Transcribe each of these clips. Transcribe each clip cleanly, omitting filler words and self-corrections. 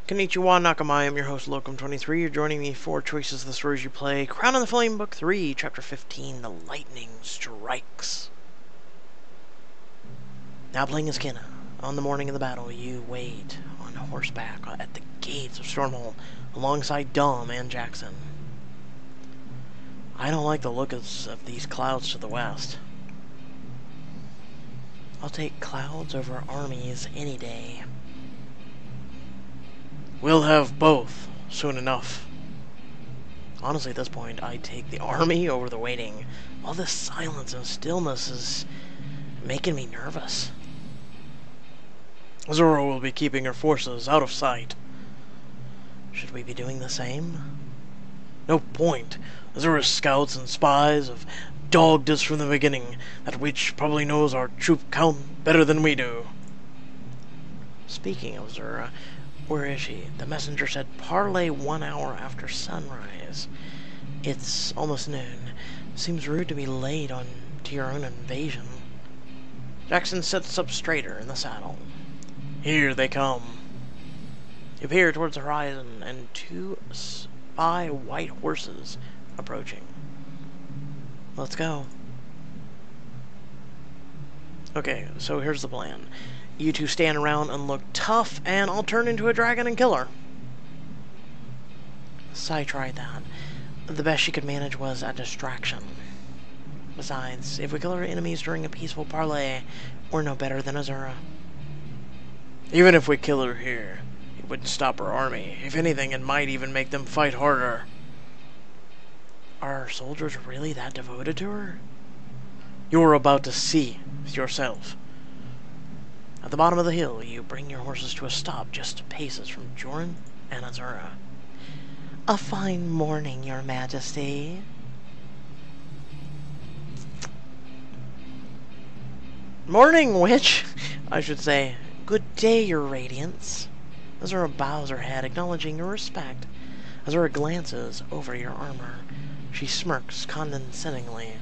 Konnichiwa, Nakama. I am your host, Locum23. You're joining me for Choices of the Stories You Play. Crown of the Flame, Book 3, Chapter 15, The Lightning Strikes. Now playing as Kenna. On the morning of the battle, you wait on horseback at the gates of Stormhold, alongside Dom and Jackson. I don't like the look of these clouds to the west. I'll take clouds over armies any day. We'll have both, soon enough. Honestly, at this point, I'd take the army over the waiting. All this silence and stillness is making me nervous. Zoro will be keeping her forces out of sight. Should we be doing the same? No point. Zoro's scouts and spies have dogged us from the beginning. That witch probably knows our troop count better than we do. Speaking of Zoro, where is she? The messenger said parley 1 hour after sunrise. It's almost noon. Seems rude to be late on to your own invasion. Jackson sits up straighter in the saddle. Here they come. You peer towards the horizon and 2 spy white horses approaching. Let's go. Okay, so here's the plan. You two stand around and look tough, and I'll turn into a dragon and kill her. Sai tried that. The best she could manage was a distraction. Besides, if we kill our enemies during a peaceful parley, we're no better than Azura. Even if we kill her here, it wouldn't stop her army. If anything, it might even make them fight harder. Are our soldiers really that devoted to her? You're about to see with yourself. At the bottom of the hill, you bring your horses to a stop just paces from Joran and Azura. A fine morning, your majesty. Morning, witch! I should say, good day, your radiance. Azura bows her head, acknowledging your respect. Azura glances over your armor. She smirks condescendingly.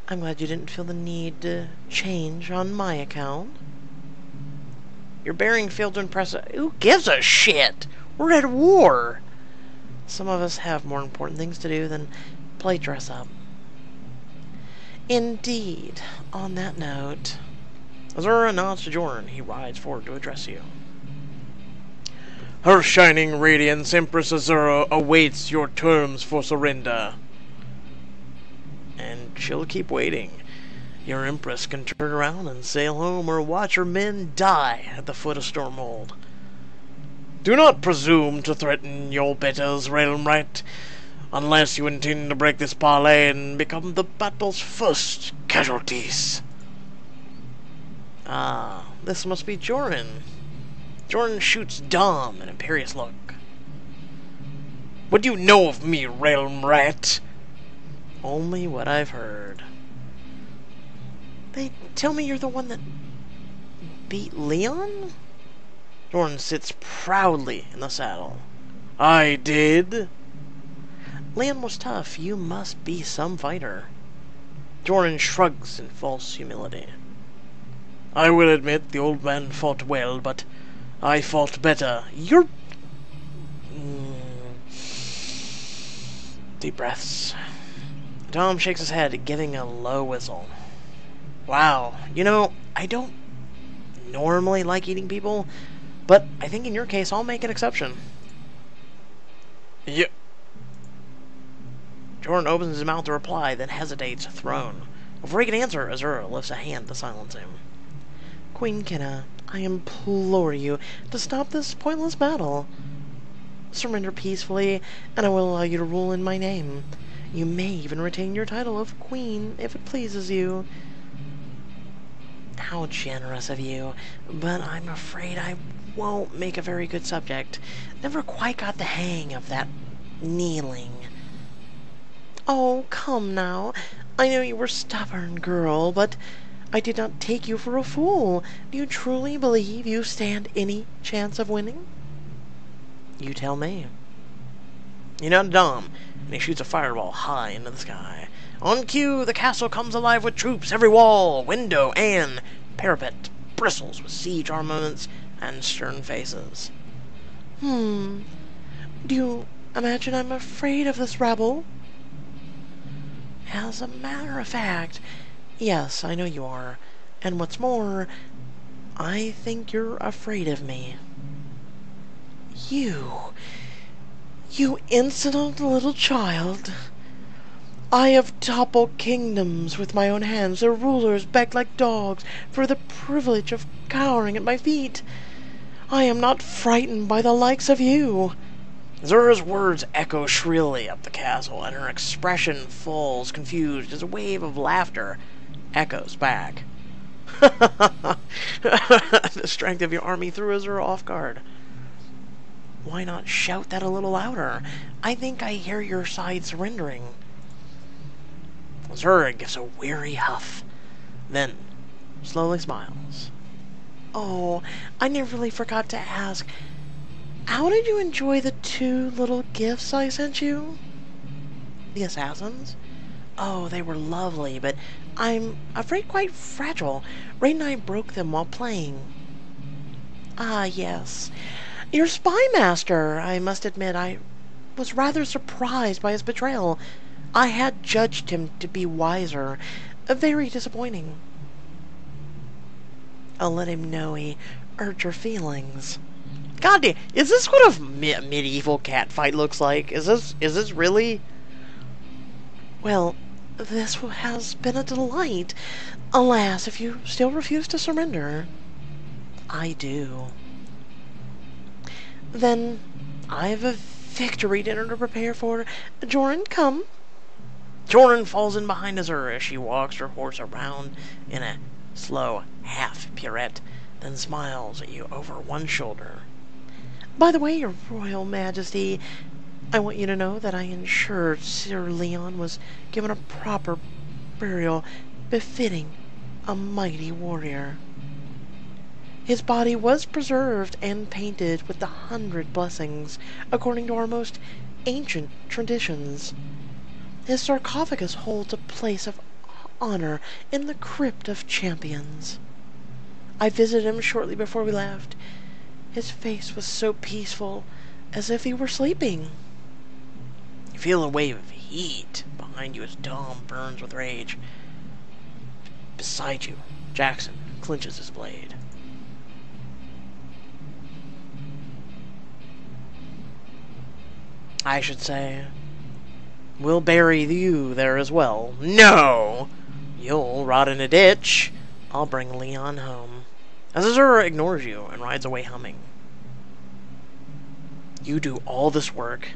I'm glad you didn't feel the need to change on my account. Your bearing failed to impress us. Who gives a shit? We're at war. Some of us have more important things to do than play dress up. Indeed. On that note, Azura nods to Joran. He rides forward to address you. Her shining radiance, Empress Azura, awaits your terms for surrender. And she'll keep waiting. Your Empress can turn around and sail home or watch her men die at the foot of Stormhold. Do not presume to threaten your betters, Realm Right, unless you intend to break this parley and become the battle's first casualties. Ah, this must be Joran. Joran shoots Dom an imperious look. What do you know of me, Realm Rat? Only what I've heard. They tell me you're the one that beat Leon? Joran sits proudly in the saddle. I did? Leon was tough. You must be some fighter. Joran shrugs in false humility. I will admit the old man fought well, but I fought better. You're... Deep breaths. Dom shakes his head, giving a low whistle. Wow, you know, I don't normally like eating people, but I think in your case I'll make an exception. Yeah. Joran opens his mouth to reply, then hesitates, thrown. Before he can answer, Azura lifts a hand to silence him. Queen Kenna, I implore you to stop this pointless battle. Surrender peacefully, and I will allow you to rule in my name. You may even retain your title of Queen if it pleases you. How generous of you, but I'm afraid I won't make a very good subject. Never quite got the hang of that kneeling. Oh, come now. I know you were stubborn, girl, but I did not take you for a fool. Do you truly believe you stand any chance of winning? You tell me. You nod to Dom, and he shoots a fireball high into the sky. On cue, the castle comes alive with troops. Every wall, window, and parapet bristles with siege armaments and stern faces. Do you imagine I'm afraid of this rabble? As a matter of fact, yes, I know you are. And what's more, I think you're afraid of me. You insolent little child. I have toppled kingdoms with my own hands. Their rulers begged like dogs for the privilege of cowering at my feet. I am not frightened by the likes of you. Zura's words echo shrilly up the castle, and her expression falls confused as a wave of laughter echoes back. The strength of your army threw Zura off guard. Why not shout that a little louder? I think I hear your side surrendering. Zura gives a weary huff, then slowly smiles. Oh, I nearly forgot to ask. How did you enjoy the 2 little gifts I sent you? The assassins? Oh, they were lovely, but I'm afraid quite fragile. Ray and I broke them while playing. Ah, yes. Your spy master, I must admit, I was rather surprised by his betrayal. I had judged him to be wiser. Very disappointing. I'll let him know he hurt your feelings. God damn, is this what a medieval cat fight looks like? Is this really? Well, this has been a delight. Alas, if you still refuse to surrender. I do. Then I've a victory dinner to prepare for. Joran, come. Joran falls in behind Azura as she walks her horse around in a slow half pirouette, then smiles at you over one shoulder. By the way, your Royal Majesty, I want you to know that I ensured Sir Leon was given a proper burial befitting a mighty warrior. His body was preserved and painted with the 100 blessings, according to our most ancient traditions. His sarcophagus holds a place of honor in the crypt of champions. I visited him shortly before we left. His face was so peaceful, as if he were sleeping. You feel a wave of heat behind you as Dom burns with rage. Beside you, Jackson clenches his blade. I should say, we'll bury you there as well. No! You'll rot in a ditch. I'll bring Leon home. As Azura ignores you and rides away humming. You do all this work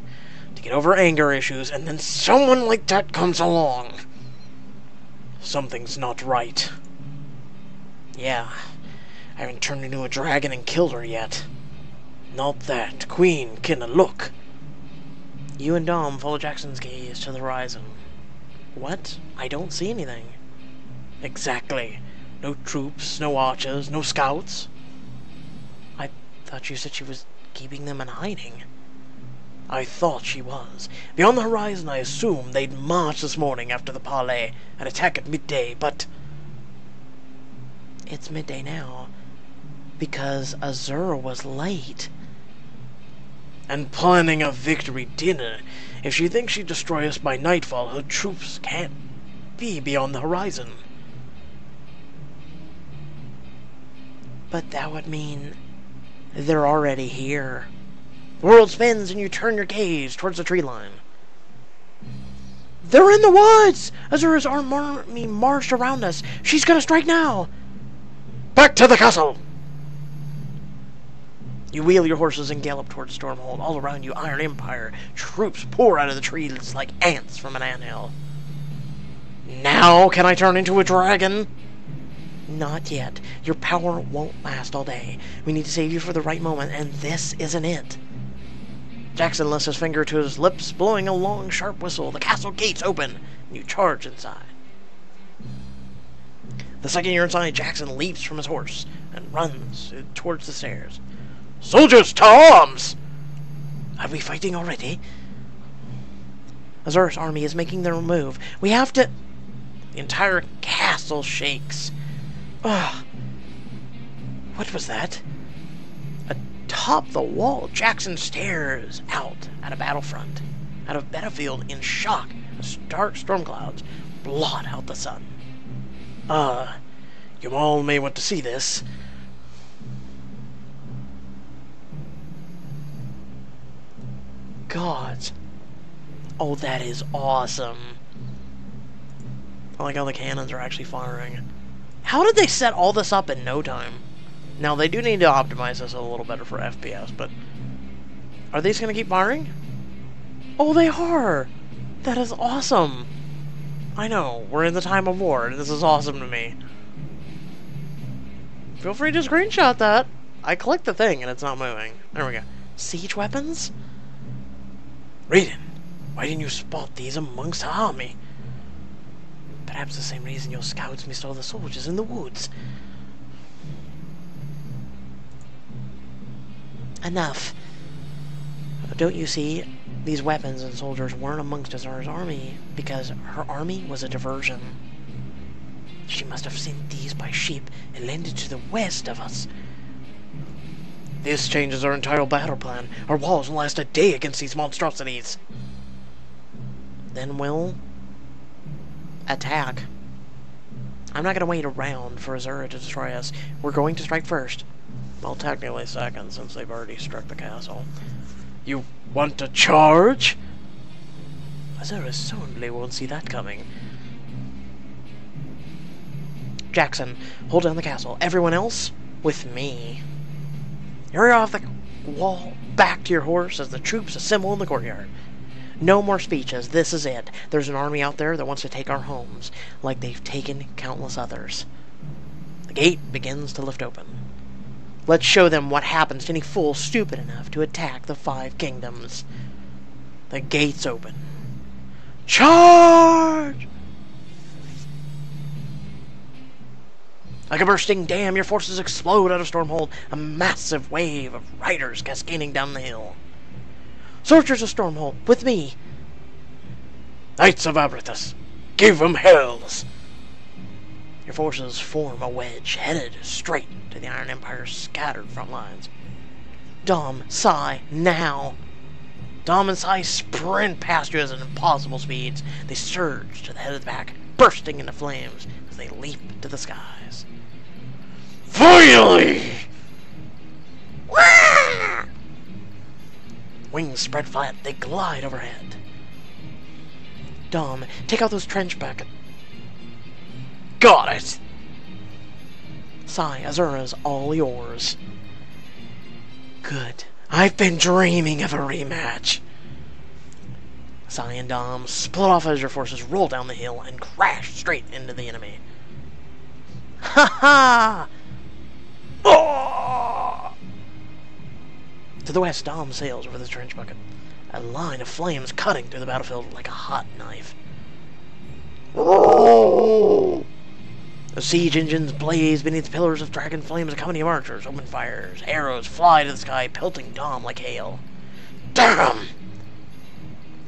to get over anger issues, and then someone like that comes along. Something's not right. Yeah, I haven't turned into a dragon and killed her yet. Not that. Queen, Kenna, look. You and Dom follow Jackson's gaze to the horizon. What? I don't see anything. Exactly. No troops, no archers, no scouts. I thought you said she was keeping them in hiding. I thought she was. Beyond the horizon, I assumed they'd march this morning after the parley and attack at midday, but... It's midday now, because Azura was late. And planning a victory dinner. If she thinks she'd destroy us by nightfall, her troops can't be beyond the horizon. But that would mean they're already here. The world spins and you turn your gaze towards the tree line. They're in the woods! Azura's army marched around us. She's gonna strike now! Back to the castle! You wheel your horses and gallop towards Stormhold. All around you, Iron Empire troops pour out of the trees like ants from an anthill. Now can I turn into a dragon? Not yet. Your power won't last all day. We need to save you for the right moment, and this isn't it. Jackson lifts his finger to his lips, blowing a long, sharp whistle. The castle gates open, and you charge inside. The second you're inside, Jackson leaps from his horse and runs towards the stairs. Soldiers, to arms! Are we fighting already? Azura's army is making their move. We have to... The entire castle shakes. Ugh. What was that? A atop the wall, Jackson stares out at a battlefield in shock as dark storm clouds blot out the sun. You all may want to see this. God. Oh, that is awesome. I like how the cannons are actually firing. How did they set all this up in no time? Now, they do need to optimize this a little better for FPS, but... Are these going to keep firing? Oh, they are! That is awesome! I know, we're in the time of war, and this is awesome to me. Feel free to screenshot that. I clicked the thing, and it's not moving. There we go. Siege weapons? Raiden, why didn't you spot these amongst the army? Perhaps the same reason your scouts missed all the soldiers in the woods. Enough. Don't you see? These weapons and soldiers weren't amongst Azura's army because her army was a diversion. She must have sent these by ship and landed to the west of us. This changes our entire battle plan. Our walls will last a day against these monstrosities. Then we'll attack. I'm not going to wait around for Azura to destroy us. We're going to strike first. Well, technically second, since they've already struck the castle. You want to charge? Azura certainly won't see that coming. Jackson, hold down the castle. Everyone else, with me. Hurry off the wall, back to your horse as the troops assemble in the courtyard. No more speeches. This is it. There's an army out there that wants to take our homes, like they've taken countless others. The gate begins to lift open. Let's show them what happens to any fool stupid enough to attack the 5 kingdoms. The gates open. Charge! Like a bursting dam, your forces explode out of Stormhold, a massive wave of riders cascading down the hill. Soldiers of Stormhold, with me! Knights of Abrathas, give them hells! Your forces form a wedge, headed straight to the Iron Empire's scattered front lines. Dom, Sai, now! Dom and Sai sprint past you at impossible speeds. They surge to the head of the pack, bursting into flames as they leap to the skies. Finally! Wah! Wings spread flat, they glide overhead. Dom, take out those trench buckets. Got it! Sai, Azura's all yours. Good. I've been dreaming of a rematch. Sai and Dom split off as your forces roll down the hill and crash straight into the enemy. Ha ha! Oh! To the west, Dom sails over the trench bucket, a line of flames cutting through the battlefield like a hot knife. Oh! The siege engines blaze beneath the pillars of dragon flames. A company of archers open fires. Arrows fly to the sky, pelting Dom like hail. Damn!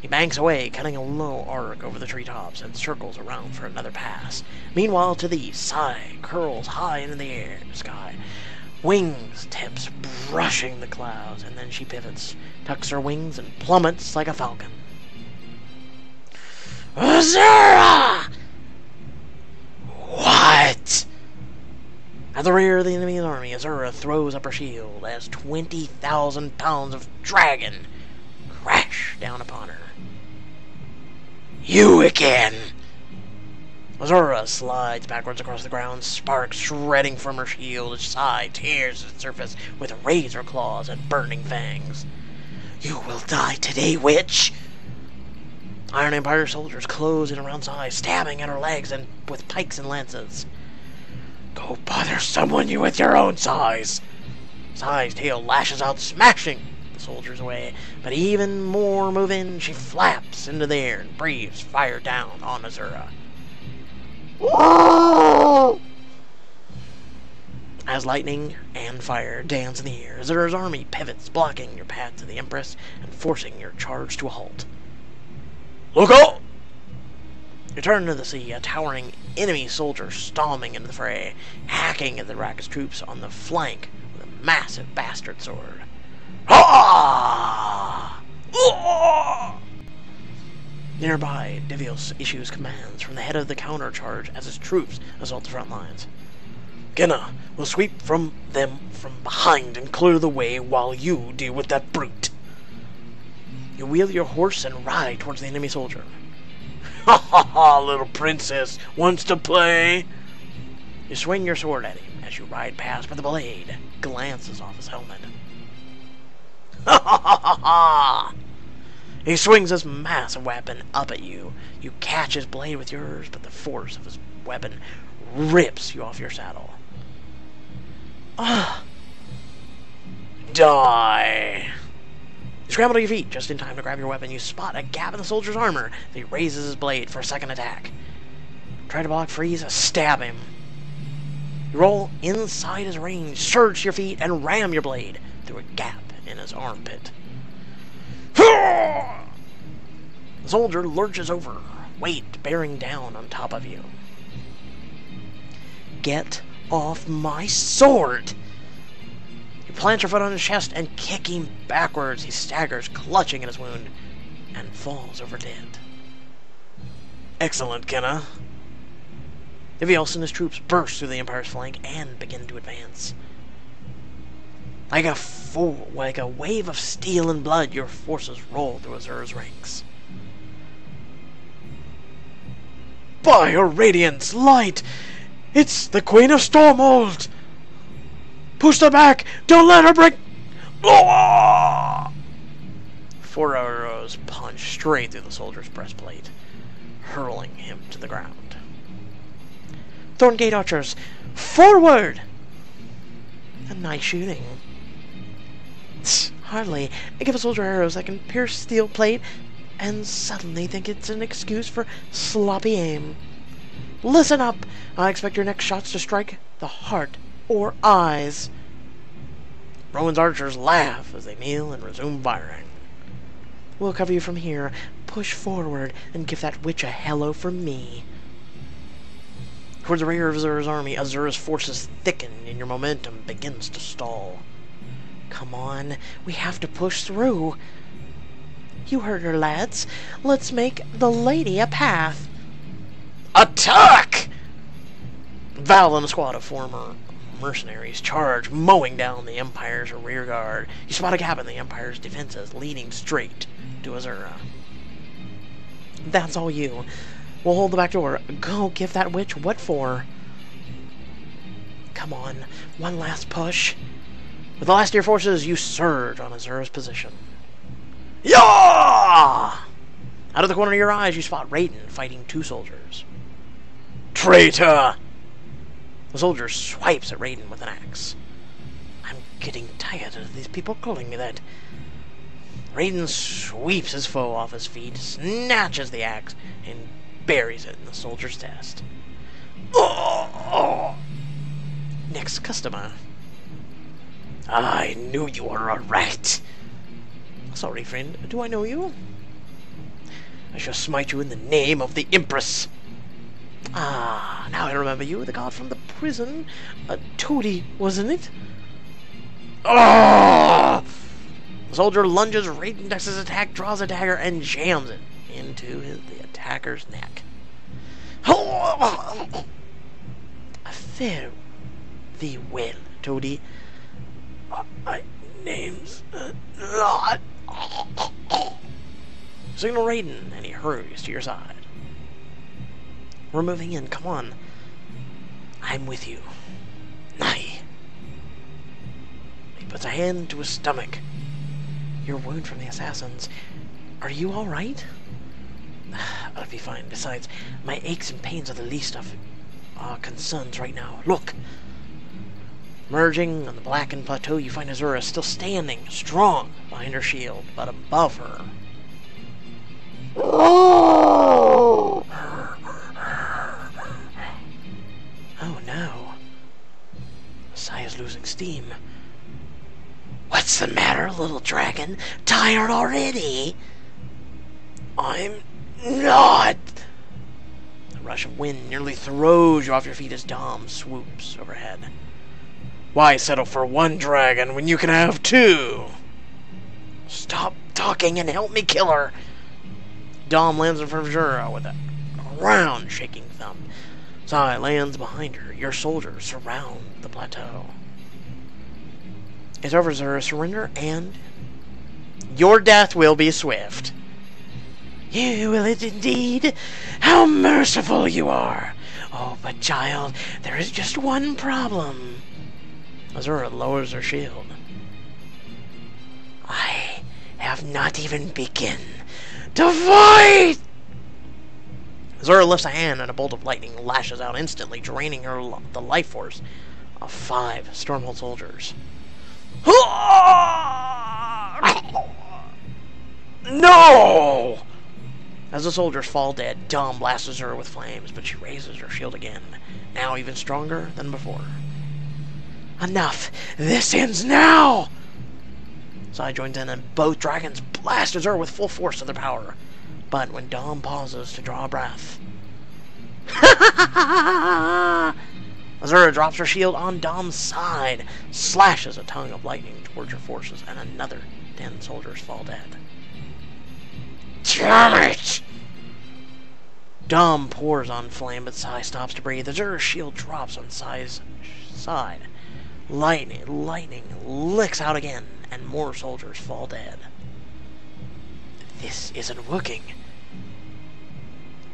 He banks away, cutting a low arc over the treetops, and circles around for another pass. Meanwhile, to the east, Sai curls high into the sky. Wings tips brushing the clouds, and then she pivots, tucks her wings, and plummets like a falcon. Azura! What? At the rear of the enemy's army, Azura throws up her shield as 20,000 pounds of dragon crash down upon her. You again! Azura slides backwards across the ground, sparks shredding from her shield as Sai tears its surface with razor claws and burning fangs. You will die today, witch! Iron Empire soldiers close in around Sai, stabbing at her legs and with pikes and lances. Go bother someone you with your own size! Sai's tail lashes out, smashing the soldiers away, but even more move in, she flaps into the air and breathes fire down on Azura. As lightning and fire dance in the air, Azura's army pivots, blocking your path to the Empress and forcing your charge to a halt. Look out! You turn to the sea, a towering enemy soldier storming into the fray, hacking at the Rakus troops on the flank with a massive bastard sword. Nearby, Divios issues commands from the head of the counter-charge as his troops assault the front lines. Kenna will sweep from them from behind and clear the way while you deal with that brute. You wheel your horse and ride towards the enemy soldier. Ha ha ha, little princess wants to play. You swing your sword at him as you ride past, but the blade glances off his helmet. Ha ha ha ha ha! He swings his massive weapon up at you. You catch his blade with yours, but the force of his weapon rips you off your saddle. Ah! Die! You scramble to your feet just in time to grab your weapon. You spot a gap in the soldier's armor as he raises his blade for a second attack. Try to block, freeze, stab him. You roll inside his range, surge to your feet, and ram your blade through a gap in his armpit. The soldier lurches over, weight bearing down on top of you. Get off my sword! You plant your foot on his chest and kick him backwards. He staggers, clutching at his wound, and falls over dead. Excellent, Kenna. Divios and his troops burst through the Empire's flank and begin to advance. Like a wave of steel and blood, your forces roll through Azura's ranks. By her radiance light! It's the Queen of Stormhold! Push her back! Don't let her break! Oh! 4 arrows punch straight through the soldier's breastplate, hurling him to the ground. Thorngate archers, forward! A nice shooting. Hardly. I give a soldier arrows that can pierce steel plate and suddenly think it's an excuse for sloppy aim. Listen up! I expect your next shots to strike the heart or eyes. Rowan's archers laugh as they kneel and resume firing. We'll cover you from here. Push forward and give that witch a hello from me. Towards the rear of Azura's army, Azura's forces thicken and your momentum begins to stall. Come on, we have to push through. You heard her, lads. Let's make the lady a path. Attack! Val and a squad of former mercenaries charge, mowing down the Empire's rear guard. You spot a gap in the Empire's defenses, leading straight to Azura. That's all you. We'll hold the back door. Go give that witch what for. Come on, one last push. With the last of your forces, you surge on Azura's position. Yaw! Out of the corner of your eyes, you spot Raiden fighting 2 soldiers. Traitor! The soldier swipes at Raiden with an axe. I'm getting tired of these people calling me that. Raiden sweeps his foe off his feet, snatches the axe, and buries it in the soldier's chest. Oh! Next customer. I knew you were a rat. Sorry, friend. Do I know you? I shall smite you in the name of the Empress. Ah, now I remember you, the god from the prison. Toady, wasn't it? Ah! The soldier lunges, Raiden ducks his attack, draws a dagger, and jams it into the attacker's neck. Fare thee well, Toady. My name's not. Signal Raiden, and he hurries to your side. We're moving in, come on. I'm with you. Nay. He puts a hand to his stomach. Your wound from the assassins. Are you alright? I'll be fine. Besides, my aches and pains are the least of our concerns right now. Look! Merging on the blackened plateau, you find Azura still standing, strong, behind her shield, but above her. Oh no. Saya's losing steam. What's the matter, little dragon? Tired already? I'm not. The rush of wind nearly throws you off your feet as Dom swoops overhead. Why settle for 1 dragon when you can have 2? Stop talking and help me kill her. Dom lands in front of Zura with a round shaking thumb. Sai lands behind her. Your soldiers surround the plateau. It's over, Zura. Surrender, and your death will be swift. You will it indeed. How merciful you are. Oh, but child, there is just one problem. Azura lowers her shield. I have not even begun to fight! Azura lifts a hand and a bolt of lightning lashes out instantly, draining the life force of 5 Stormhold soldiers. No! As the soldiers fall dead, Dom blasts Azura with flames, but she raises her shield again, now even stronger than before. Enough! This ends now! Sai joins in, and both dragons blast Azura with full force of their power. But when Dom pauses to draw a breath, Azura drops her shield on Dom's side, slashes a tongue of lightning towards her forces, and another 10 soldiers fall dead. Damn it! Dom pours on flame, but Sai stops to breathe. Azura's shield drops on Sai's side. Lightning licks out again, and more soldiers fall dead. This isn't working.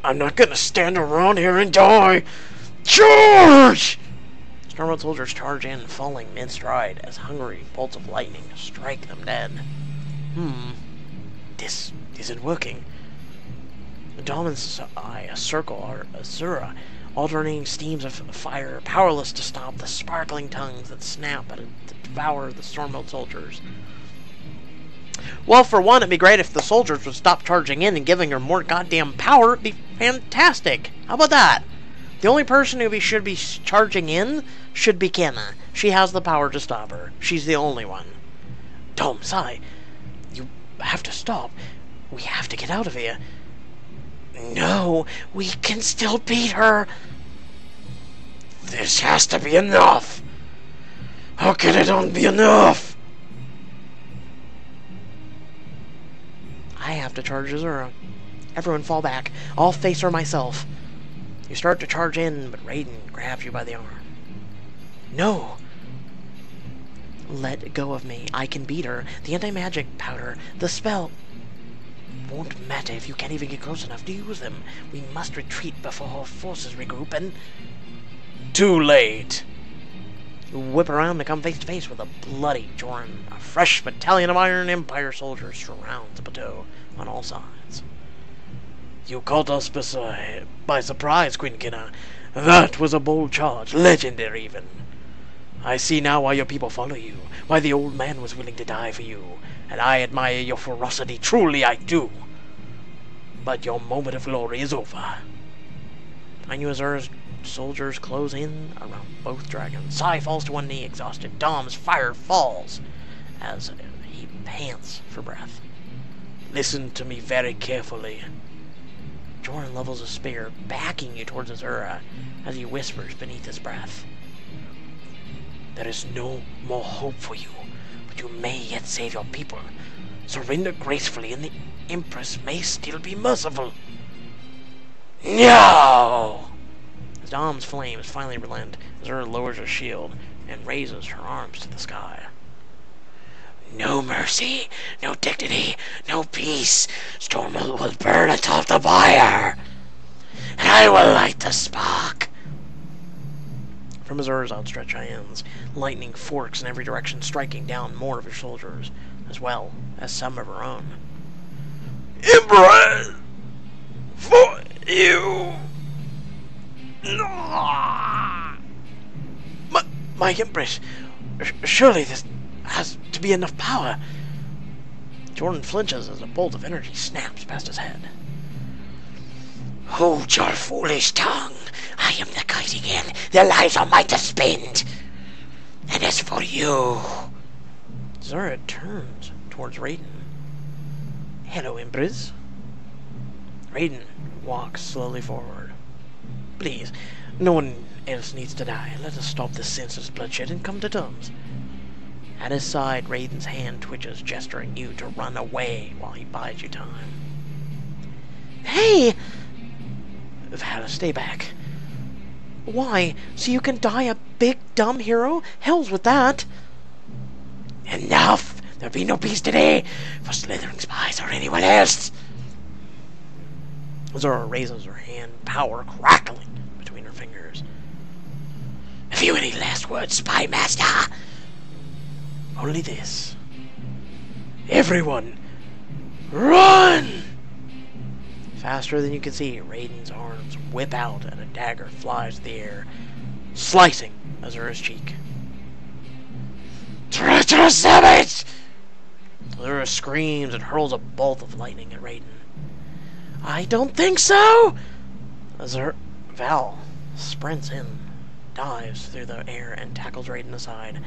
I'm not gonna stand around here and die! Charge! Stormhold soldiers charge in, falling mid-stride as hungry bolts of lightning strike them dead. This isn't working. Dom and Sai circle Azura, alternating streams of fire, powerless to stop the sparkling tongues that snap and devour the Stormhold soldiers. Well, for one, it'd be great if the soldiers would stop charging in and giving her more goddamn power. It'd be fantastic. How about that? The only person who should be charging in should be Kenna. She has the power to stop her. She's the only one. Dom, Sai, you have to stop. We have to get out of here. No, we can still beat her. This has to be enough. How can it not be enough? I have to charge Azura. Everyone fall back. I'll face her myself. You start to charge in, but Raiden grabs you by the arm. No! Let go of me. I can beat her. The anti-magic powder, the spell... won't matter if you can't even get close enough to use them. We must retreat before our forces regroup and... Too late! You whip around to come face to face with a bloody Joran. A fresh battalion of Iron Empire soldiers surrounds the plateau on all sides. You caught us by surprise, Queen Kenna. That was a bold charge, legendary even. I see now why your people follow you, why the old man was willing to die for you, and I admire your ferocity, truly I do. But your moment of glory is over. I knew Azura's soldiers close in around both dragons. Sai falls to one knee, exhausted. Dom's fire falls as he pants for breath. Listen to me very carefully. Joran levels a spear, backing you towards Azura as he whispers beneath his breath. There is no more hope for you, but you may yet save your people. Surrender gracefully, and the Empress may still be merciful. No! As Dom's flames finally relent, Azura lowers her shield and raises her arms to the sky. No mercy, no dignity, no peace. Stormhold will burn atop the fire, and I will light the spark. From Azura's outstretched hands, lightning forks in every direction, striking down more of her soldiers, as well as some of her own. Embrace for you. My Empress, surely this has to be enough power. Joran flinches as a bolt of energy snaps past his head. Hold your foolish tongue. I am the guiding in. Their lives are mine to spend. And as for you... Azura turns towards Raiden. Hello, Empress. Raiden walks slowly forward. Please, no one else needs to die. Let us stop this senseless bloodshed and come to terms. At his side, Raiden's hand twitches, gesturing you to run away while he buys you time. Hey! Val, stay back. Why? So you can die a big, dumb hero? Hell's with that! Enough! There'll be no peace today for slithering spies or anyone else! Zora raises her hand, power crackling between her fingers. Have you any last words, Spy Master? Only this. Everyone, run! Faster than you can see, Raiden's arms whip out and a dagger flies through the air, slicing Azura's cheek. Treacherous savage! Azura screams and hurls a bolt of lightning at Raiden. I don't think so! Val sprints in, dives through the air, and tackles Raiden aside,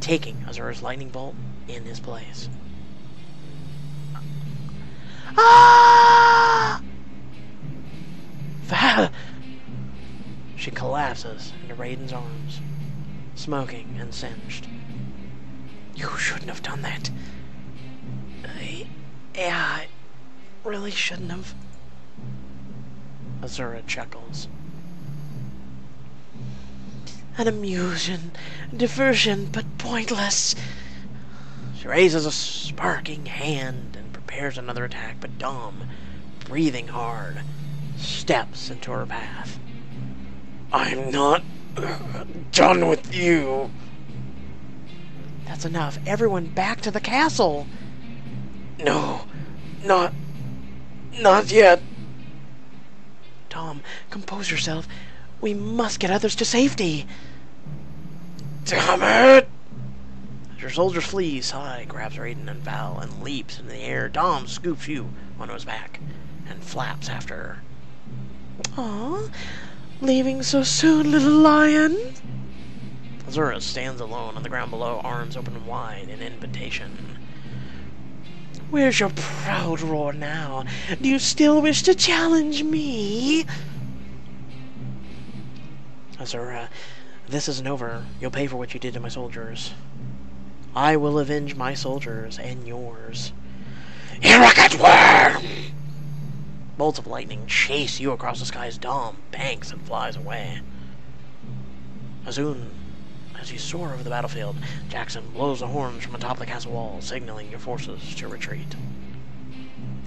taking Azura's lightning bolt in his place. Ah! Val! She collapses into Raiden's arms, smoking and singed. You shouldn't have done that. I really shouldn't have. Azura chuckles. An amusing diversion, but pointless. She raises a sparking hand and prepares another attack, but Dom, breathing hard, steps into her path. I'm not done with you. That's enough. Everyone back to the castle. No, not yet. Tom, compose yourself. We must get others to safety. Damn it! As your soldiers flee, Sai grabs Raiden and Val and leaps into the air. Dom scoops you onto his back and flaps after her. Aw, leaving so soon, little lion? Azura stands alone on the ground below, arms open wide in invitation. Where's your proud roar now? Do you still wish to challenge me? Azura, this isn't over. You'll pay for what you did to my soldiers. I will avenge my soldiers and yours. You rocket worm! Bolts of lightning chase you across the sky as Dom banks and flies away. As you soar over the battlefield, Jackson blows the horns from atop the castle wall, signaling your forces to retreat.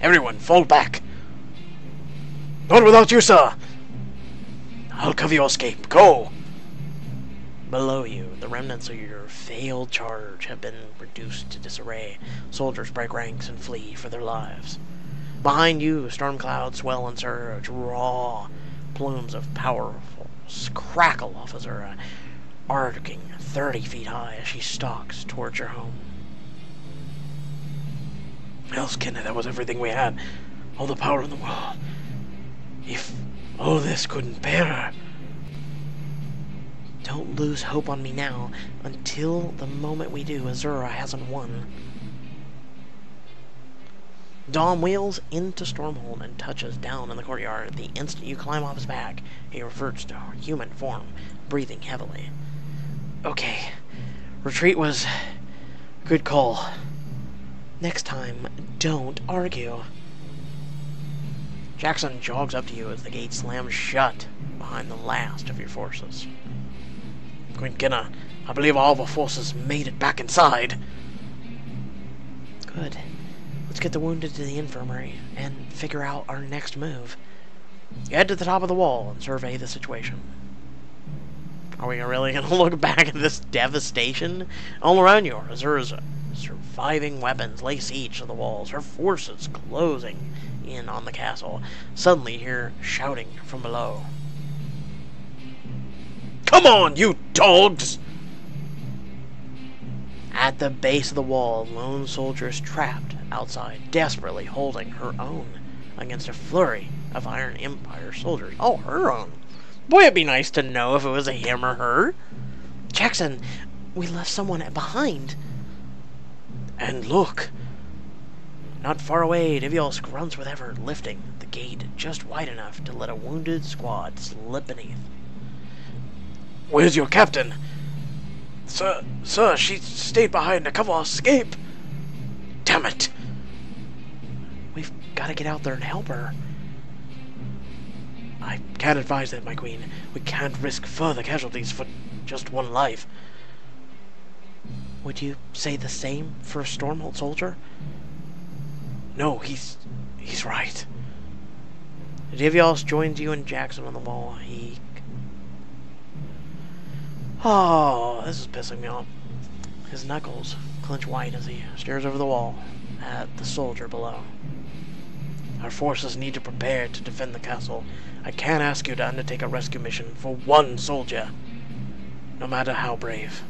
Everyone, fall back! Not without you, sir! I'll cover your escape. Go! Below you, the remnants of your failed charge have been reduced to disarray. Soldiers break ranks and flee for their lives. Behind you, storm clouds swell and surge. Raw plumes of powerful crackle off Azura, arcing 30 feet high as she stalks towards your home. Else, Kenna, that was everything we had. All the power in the world. If all this couldn't bear her. Don't lose hope on me now. Until the moment we do, Azura hasn't won. Dom wheels into Stormhold and touches down in the courtyard. The instant you climb off his back, he reverts to human form, breathing heavily. Okay. Retreat was a good call. Next time, don't argue. Jackson jogs up to you as the gate slams shut behind the last of your forces. Queen Kenna, I believe all the forces made it back inside. Good. Let's get the wounded to the infirmary and figure out our next move. You head to the top of the wall and survey the situation. Are we really going to look back at this devastation? All around you are Azura's surviving weapons lay siege to the walls, her forces closing in on the castle. Suddenly you hear shouting from below. Come on, you dogs! At the base of the wall, a lone soldier is trapped outside, desperately holding her own against a flurry of Iron Empire soldiers. Oh, her own. Boy, it'd be nice to know if it was a him or her. Jackson, we left someone behind. And look. Not far away, Divyosk runs with effort, lifting the gate just wide enough to let a wounded squad slip beneath. Where's your captain? Sir, she stayed behind to cover our escape. Damn it. We've got to get out there and help her. I can't advise that, my queen. We can't risk further casualties for just one life. Would you say the same for a Stormhold soldier? No, he's right. Divios joins you and Jackson on the wall. Oh, this is pissing me off. His knuckles clench white as he stares over the wall at the soldier below. Our forces need to prepare to defend the castle. I can't ask you to undertake a rescue mission for one soldier, no matter how brave.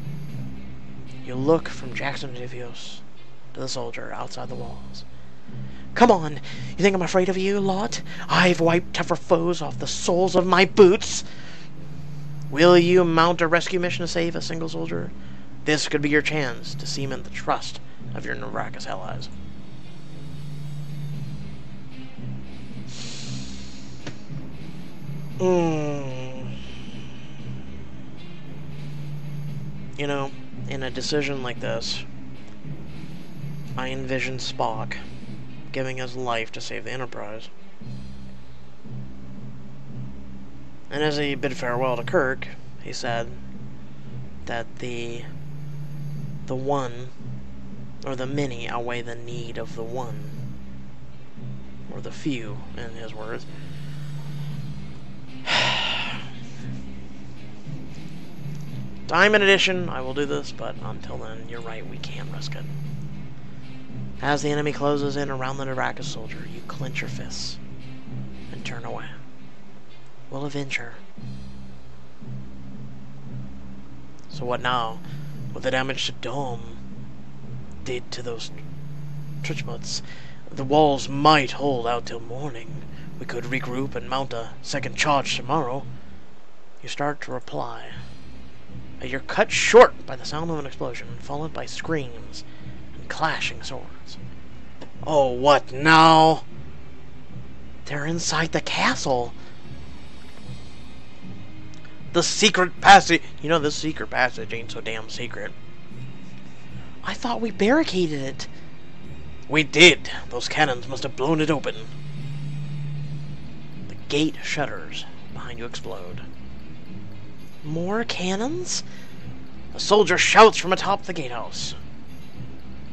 You look from Jackson Divios to the soldier outside the walls. Come on! You think I'm afraid of you, lot? I've wiped tougher foes off the soles of my boots! Will you mount a rescue mission to save a single soldier? This could be your chance to cement the trust of your Narakis allies. You know, in a decision like this, I envision Spock giving his life to save the Enterprise. And as he bid farewell to Kirk, he said that the one, or the many, outweigh the need of the one. Or the few, in his words. Diamond Edition, I will do this, but until then, you're right, we can't risk it. As the enemy closes in around the Narakis soldier, you clench your fists and turn away. We'll avenge her. So what now? With the damage to Dome did to those Trichmuts, the walls might hold out till morning. We could regroup and mount a second charge tomorrow. You start to reply. You're cut short by the sound of an explosion, followed by screams and clashing swords. Oh, what now? They're inside the castle. The secret passage. You know, this secret passage ain't so damn secret. I thought we barricaded it. We did. Those cannons must have blown it open. The gate shutters behind you explode. More cannons? A soldier shouts from atop the gatehouse.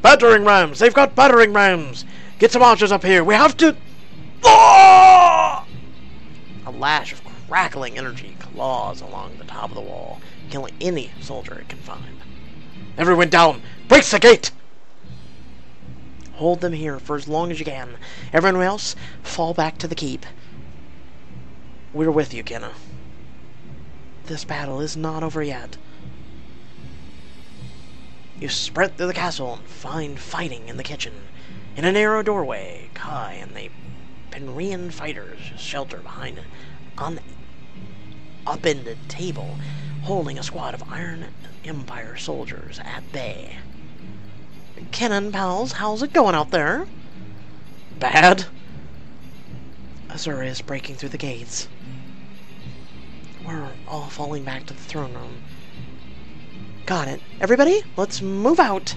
Battering rams! They've got battering rams! Get some archers up here! We have to... Oh! A lash of crackling energy claws along the top of the wall, killing any soldier it can find. Everyone down! Break the gate! Hold them here for as long as you can. Everyone else, fall back to the keep. We're with you, Kenna. This battle is not over yet. You sprint through the castle and find fighting in the kitchen. In a narrow doorway, Kai and the Penrian fighters shelter behind an upended table, holding a squad of Iron Empire soldiers at bay. Kenna and pals, how's it going out there? Bad. Azura is breaking through the gates. We're all falling back to the throne room. Got it. Everybody, let's move out.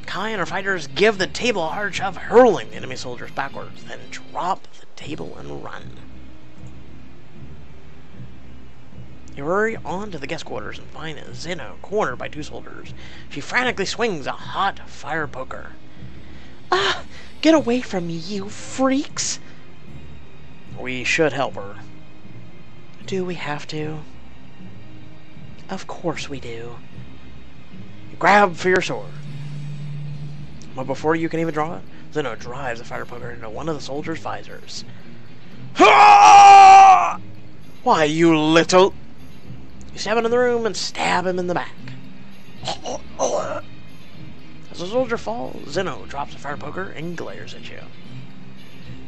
Kai and her fighters give the table a hard shove, hurling the enemy soldiers backwards, then drop the table and run. You hurry on to the guest quarters and find Zeno cornered by two soldiers. She frantically swings a hot fire poker. Ah! Get away from me, you freaks! We should help her. Do we have to? Of course we do. You grab for your sword. But before you can even draw it, Zeno drives the fire poker into one of the soldiers' visors. Ha! Why, you little... You stab him in the room and stab him in the back. As the soldier falls, Zeno drops a fire poker and glares at you.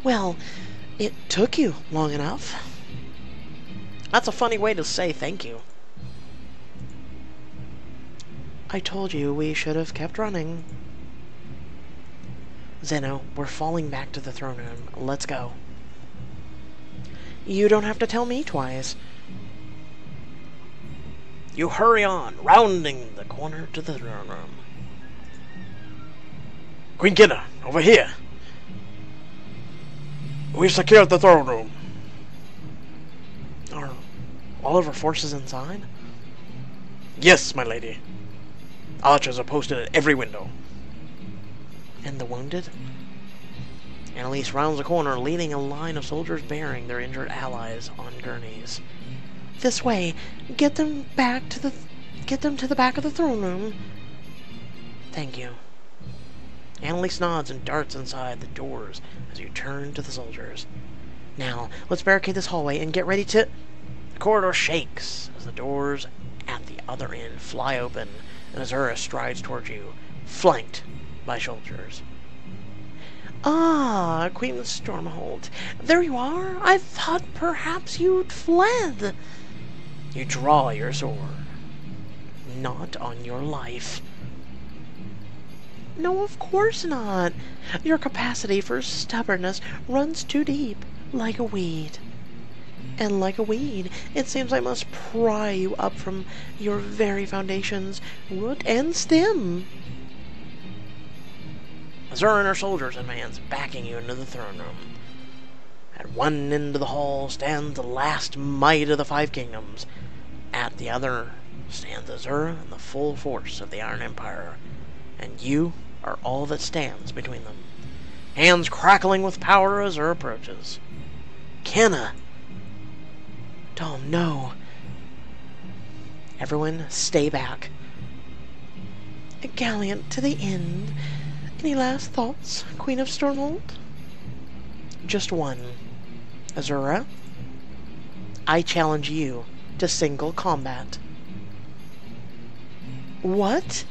Well, it took you long enough. That's a funny way to say thank you. I told you we should have kept running. Zeno, we're falling back to the throne room. Let's go. You don't have to tell me twice. You hurry on, rounding the corner to the throne room. Queen Kenna, over here. We've secured the throne room. all of our forces inside? Yes, my lady. Archers are posted at every window. And the wounded? Annalise rounds the corner, leading a line of soldiers bearing their injured allies on gurneys. This way. Get them to the back of the throne room. Thank you. Annalise nods and darts inside the doors as you turn to the soldiers. Now, let's barricade this hallway and get ready to... The corridor shakes as the doors at the other end fly open and Azura strides towards you, flanked by soldiers. Ah, Queen Stormhold. There you are. I thought perhaps you'd fled. You draw your sword. Not on your life. No, of course not. Your capacity for stubbornness runs too deep, like a weed. And like a weed, it seems I must pry you up from your very foundations, root and stem. Azura and her soldiers advance, backing you into the throne room. At one end of the hall stands the last might of the Five Kingdoms. At the other stands Azura and the full force of the Iron Empire. And you are all that stands between them. Hands crackling with power, Azura approaches. Kenna! Oh no. Everyone, stay back. Gallant to the end. Any last thoughts, Queen of Stormhold? Just one. Azura, I challenge you to single combat. What?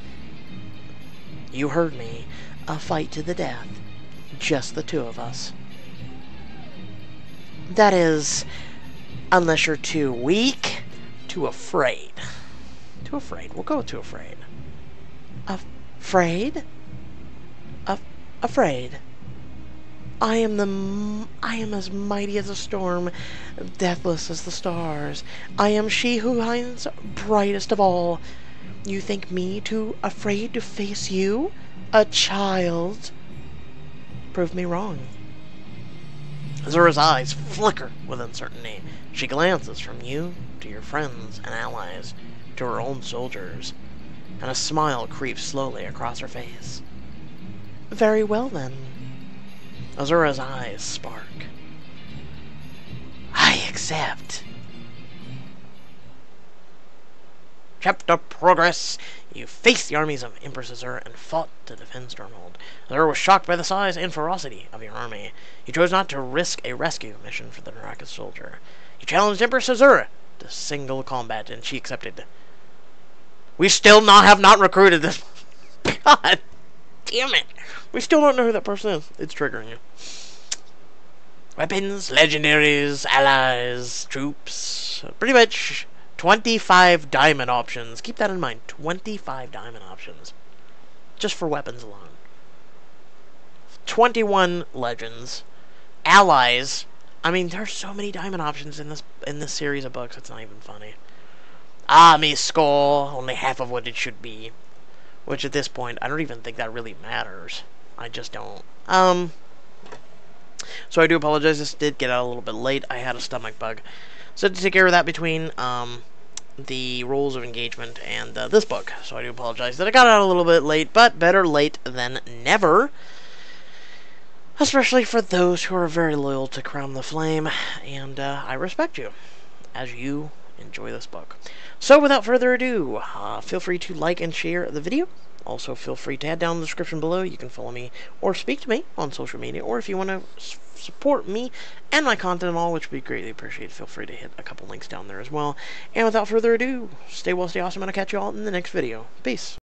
You heard me. A fight to the death. Just the two of us. That is, unless you're too weak, too afraid. Too afraid. We'll go with too afraid. Afraid? Afraid. I am as mighty as a storm, deathless as the stars. I am she who shines brightest of all. You think me too afraid to face you? A child? Prove me wrong. Azura's eyes flicker with uncertainty. She glances from you to your friends and allies, to her own soldiers, and a smile creeps slowly across her face. Very well, then. Azura's eyes spark. I accept. Chapter Progress. You faced the armies of Empress Azura and fought to defend Stormhold. Azura was shocked by the size and ferocity of your army. You chose not to risk a rescue mission for the Naraka soldier. You challenged Empress Azura to single combat, and she accepted. We still have not recruited this. God damn it. We still don't know who that person is. It's triggering you. Weapons, legendaries, allies, troops. Pretty much 25 diamond options. Keep that in mind. 25 diamond options. Just for weapons alone. 21 legends. Allies. I mean, there's so many diamond options in this series of books, it's not even funny. Army score. Only half of what it should be. Which at this point, I don't even think that really matters. I just don't. So I do apologize. This did get out a little bit late. I had a stomach bug. So to take care of that between the rules of engagement and this book. So I do apologize that I got out a little bit late, but better late than never. Especially for those who are very loyal to Crown the Flame. And I respect you as you enjoy this book. So without further ado, feel free to like and share the video. Also feel free to head down in the description below. You can follow me or speak to me on social media, or if you want to support me and my content and all, which would be greatly appreciated, feel free to hit a couple links down there as well. And without further ado, stay well, stay awesome, and I'll catch you all in the next video. Peace.